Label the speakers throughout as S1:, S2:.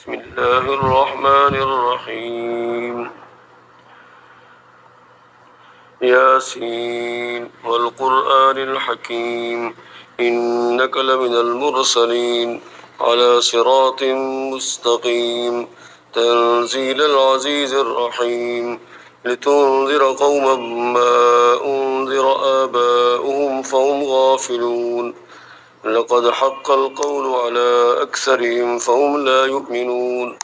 S1: بسم الله الرحمن الرحيم ياسين والقرآن الحكيم إنك لمن المرسلين على صراط مستقيم تنزيل العزيز الرحيم لتنذر قوما ما أنذر آباؤهم فهم غافلون لقد حق القول على أكثرهم فهم لا يؤمنون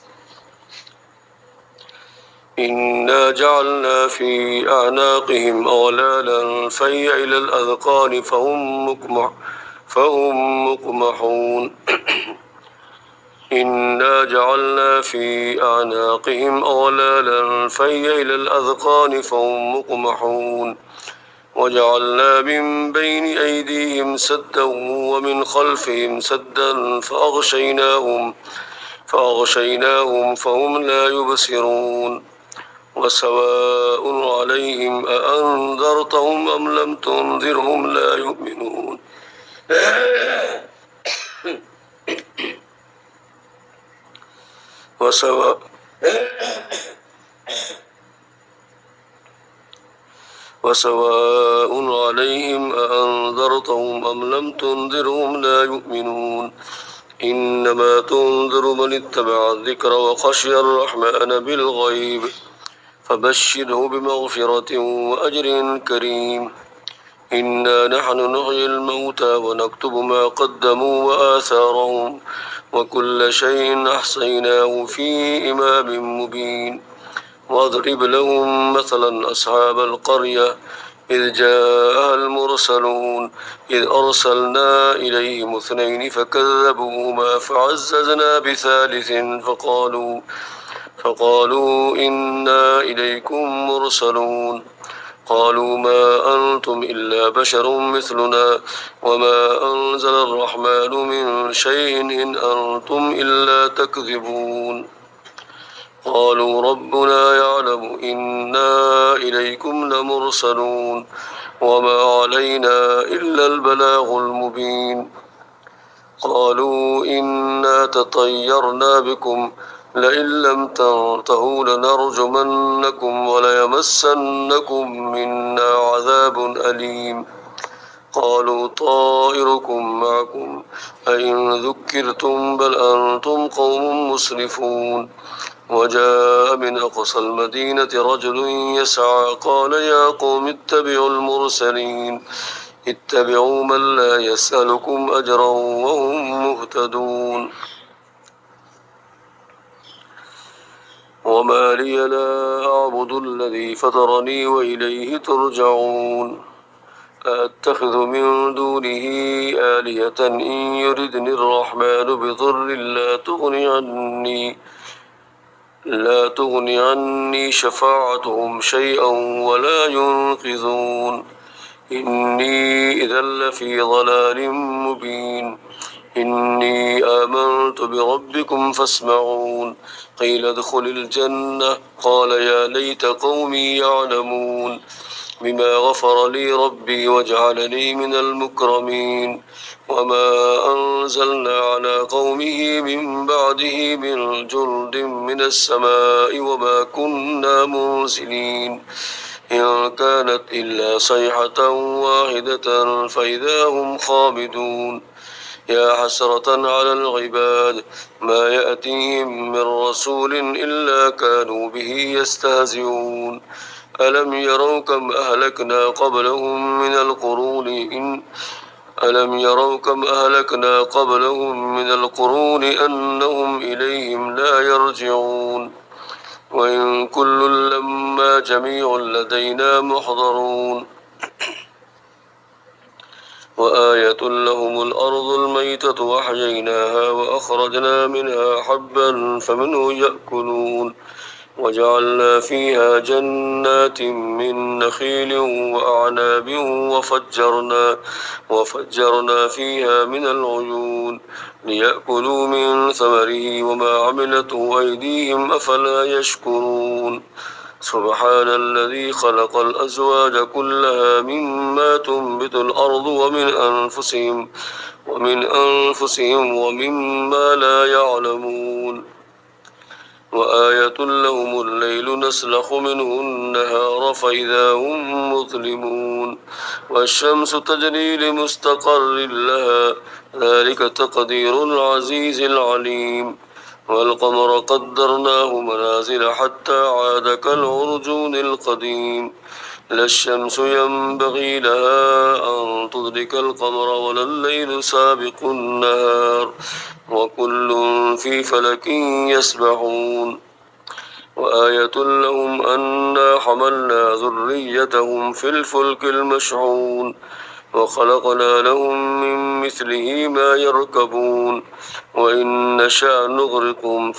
S1: إنا جعلنا في أعناقهم أغلالا فهي إلى الأذقان فهم مقمحون إنا جعلنا في أعناقهم أغلالا فهي إلى الأذقان فهم مقمحون وجعلنا من بين أيديهم سدا ومن خلفهم سدا فأغشيناهم فهم لا يبصرون وسواء عليهم أأنذرتهم أم لم تنذرهم لا يؤمنون وسواء عليهم أأنذرتهم أم لم تنذرهم لا يؤمنون إنما تنذر من اتبع الذكر وخشي الرحمن بالغيب فبشره بمغفرة وأجر كريم إنا نحن نحيي الموتى ونكتب ما قدموا وآثارهم وكل شيء أحصيناه في إمام مبين واضرب لهم مثلا أصحاب القرية إذ جاءها المرسلون إذ أرسلنا إليهم 2 فكذبوهما فعززنا بثالث فقالوا إنا إليكم مرسلون قالوا ما أنتم إلا بشر مثلنا وما أنزل الرحمن من شيء إن أنتم إلا تكذبون قالوا ربنا يعلم إنا إليكم لمرسلون وما علينا إلا البلاغ المبين قالوا إنا تطيرنا بكم لئن لم تنتهوا لنرجمنكم وليمسنكم منا عذاب أليم قالوا طائركم معكم أئن ذكرتم بل أنتم قوم مسرفون وجاء من أقصى المدينة رجل يسعى قال يا قوم اتبعوا المرسلين اتبعوا من لا يسألكم أجرا وهم مهتدون وما لي لا أعبد الذي فطرني وإليه ترجعون أتخذ من دونه آلهة إن يردني الرحمن بضر لا تغني عني شفاعتهم شيئا ولا ينقذون إني إذا لفي ضلال مبين إني آمنت بربكم فاسمعون قيل ادخل الجنة قال يا ليت قومي يعلمون بما غفر لي ربي وجعلني من المكرمين وما أنزلنا على قومه من بعده من جند من السماء وما كنا منزلين إن كانت إلا صيحة واحدة فإذا هم خامدون يا حسرة على العباد ما يأتيهم من رسول إلا كانوا به يستهزئون ألم يروا كم أهلكنا قبلهم من القرون أنهم إليهم لا يرجعون وإن كل لما جميع لدينا محضرون وآية لهم الأرض الميتة وأحييناها وأخرجنا منها حبا فمنه يأكلون وجعلنا فيها جنات من نخيل وأعناب وفجرنا فيها من العيون ليأكلوا من ثمره وما عملته أيديهم أفلا يشكرون سبحان الذي خلق الأزواج كلها مما تنبت الأرض ومن أنفسهم ومما لا يعلمون وآية لهم الليل نسلخ منه النهار فإذا هم مظلمون والشمس تجري لمستقر لها ذلك تقدير العزيز العليم والقمر قدرناه منازل حتى عاد كالعرجون القديم لا الشمس ينبغي لها أن تدرك القمر ولا الليل سابق النهار وكل في فلك يسبحون وآية لهم أنا حملنا ذريتهم في الفلك المشحون وخلقنا لهم من مثله ما يركبون وإن نشأ نغرقهم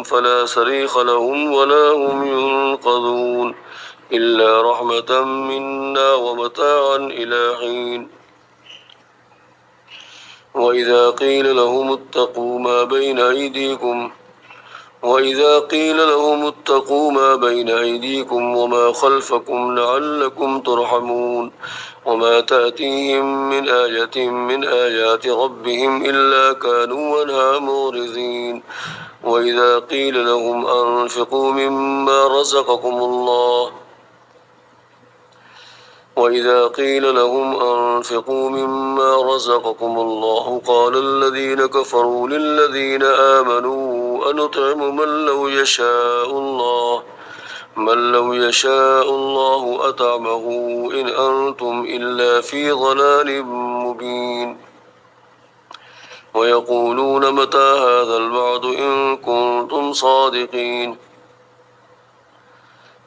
S1: فلا صريخ لهم ولا هم ينقذون إلا رحمة منا ومتاعا إلى حين وإذا قيل لهم اتقوا ما بين أيديكم وما خلفكم لعلكم ترحمون وما تأتيهم من آية من آيات ربهم إلا كانوا عنها معرضين وإذا قيل لهم أنفقوا مما رزقكم الله قال الذين كفروا للذين آمنوا أنطعم من لو يشاء الله أطعمه إن أنتم إلا في ضلال مبين ويقولون متى هذا الوعد إن كنتم صادقين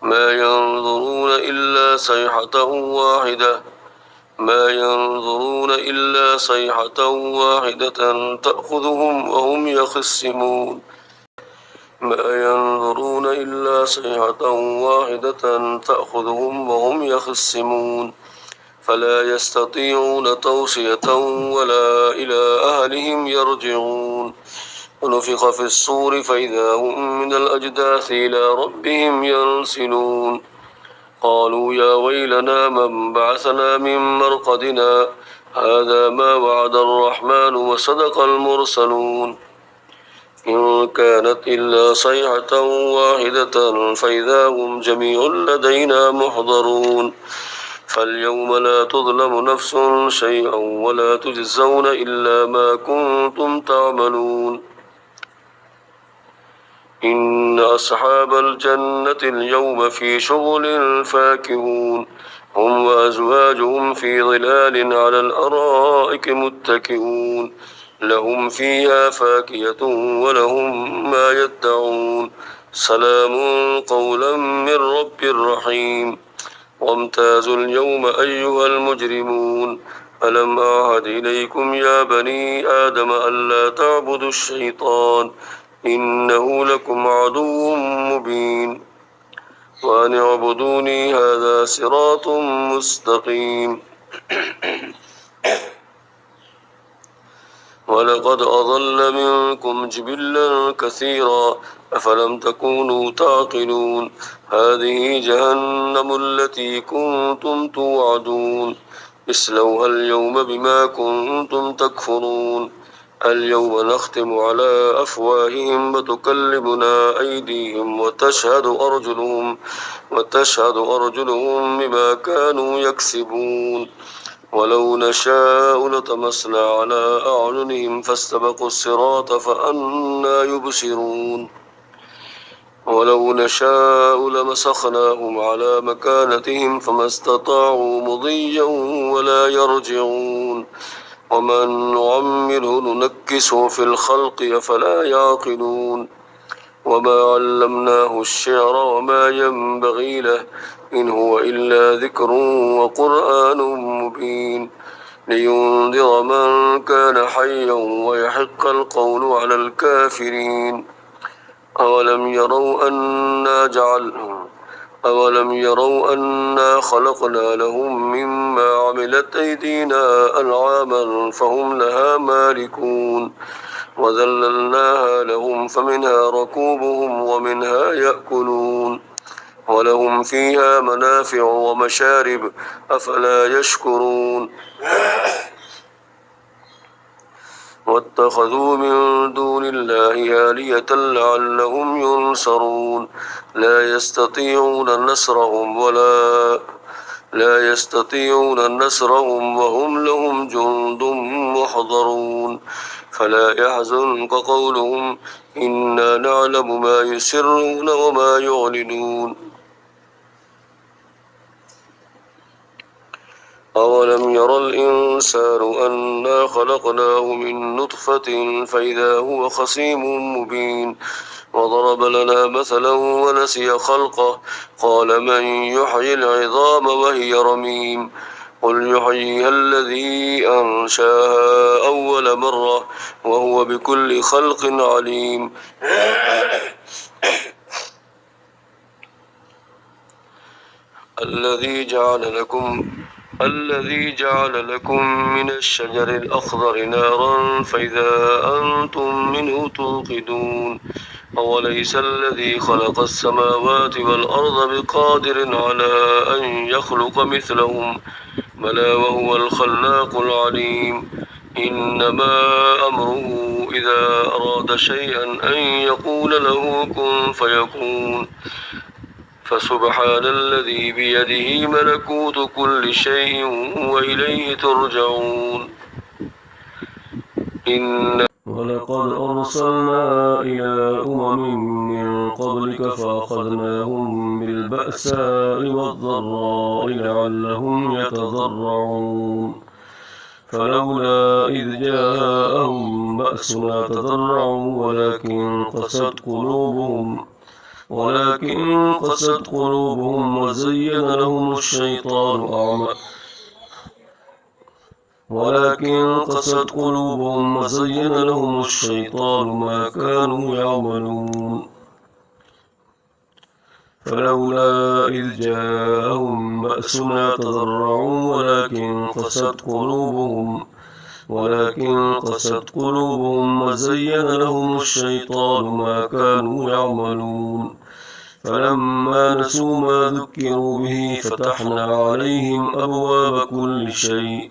S1: ما ينظرون إلا صيحة واحدة تأخذهم وهم يخصمون فلا يستطيعون توصية ولا إلى أهلهم يرجعون ونفخ في الصور فإذا هم من الأجداث إلى ربهم ينسلون قالوا يا ويلنا من بعثنا من مرقدنا هذا ما وعد الرحمن وصدق المرسلون إن كانت إلا صيحة واحدة فإذا هم جميع لدينا محضرون فاليوم لا تظلم نفس شيئا ولا تجزون إلا ما كنتم تعملون إن أصحاب الجنة اليوم في شغل فاكهون هم وأزواجهم في ظلال على الأرائك متكئون لهم فيها فاكهة ولهم ما يدعون سلام قولا من رب رحيم وامتازوا اليوم أيها المجرمون ألم أعهد إليكم يا بني آدم ألا تعبدوا الشيطان إنه لكم عدو مبين وأن اعبدوني هذا صراط مستقيم ولقد أضل منكم جبلا كثيرا أفلم تكونوا تعقلون هذه جهنم التي كنتم توعدون اصلوها اليوم بما كنتم تكفرون اليوم نختم على أفواههم وتكلمنا أيديهم وتشهد أرجلهم بما كانوا يكسبون ولو نشاء لطمسنا على أعينهم فاستبقوا الصراط فأنى يبصرون ولو نشاء لمسخناهم على مكانتهم فما استطاعوا مضيا ولا يرجعون ومن نعمره ننكسه في الخلق أفلا يعقلون وما علمناه الشعر وما ينبغي له إن هو إلا ذكر وقرآن مبين لينذر من كان حيا ويحق القول على الكافرين أولم يروا أنا خلقنا لهم مما عملت أيدينا أنعاما فهم لها مالكون وذللناها لهم فمنها ركوبهم ومنها يأكلون ولهم فيها منافع واتخذوا من دون الله آلية لعلهم ينصرون لا يستطيعون نصرهم وهم لهم جند محضرون فلا يحزنك قولهم إنا نعلم ما يسرون وما يعلنون أولم ير الإنسان أنا خلقناه من نطفة فإذا هو خصيم مبين وضرب لنا مثلا ونسي خلقه قال من يحيي العظام وهي رميم قل يحييها الذي أنشاها أول مرة وهو بكل خلق عليم الذي جعل لكم من الشجر الأخضر نارا فإذا أنتم منه توقدون أوليس الذي خلق السماوات والأرض بقادر على أن يخلق مثلهم بلى وهو الخلاق العليم إنما أمره إذا أراد شيئا أن يقول له كن فيكون فسبحان الذي بيده ملكوت كل شيء وإليه ترجعون
S2: ولقد أرسلنا إلى من قبلك فأخذناهم بالبأساء والضراء لعلهم يتضرعون فلولا إذ جاءهم بأسنا تضرعوا ولكن قست قلوبهم وزين لهم الشيطان ما كانوا يعملون فلولا إذ جاءهم بأسنا تضرعوا ولكن قست قلوبهم وزين لهم الشيطان ما كانوا يعملون فلما نسوا ما ذكروا به فتحنا عليهم أبواب كل شيء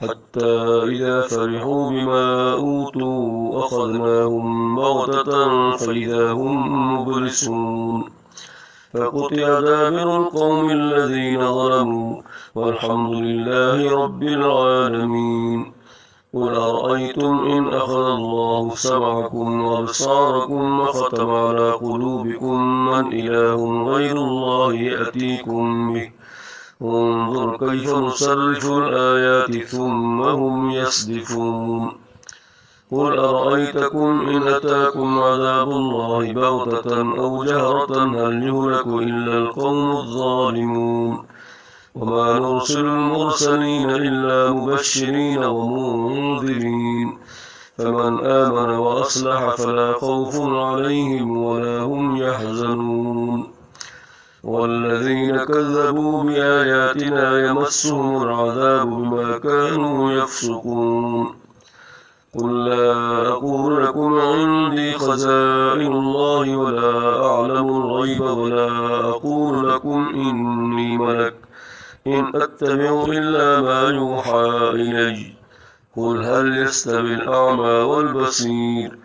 S2: حتى إذا فرحوا بما أوتوا أخذناهم بغتة فإذا هم مبلسون فقطع دابر القوم الذين ظلموا والحمد لله رب العالمين قل أرأيتم إن أخذ الله سمعكم وأبصاركم وختم على قلوبكم من إله غير الله يأتيكم به انظر كيف نصرف الآيات ثم هم يصدفون قل أرأيتكم إن أتاكم عذاب الله بغتة أو جهرة هل يهلك إلا القوم الظالمون وما نرسل المرسلين إلا مبشرين ومنذرين فمن آمن وأصلح فلا خوف عليهم ولا هم يحزنون والذين كذبوا بآياتنا يمسهم العذاب بما كانوا يفسقون قل لا أقول لكم عندي خزائن الله ولا أعلم الغيب ولا أقول لكم إني ملك إن أتبع إلا ما يوحى إلي قل هل يستوي الأعمى والبصير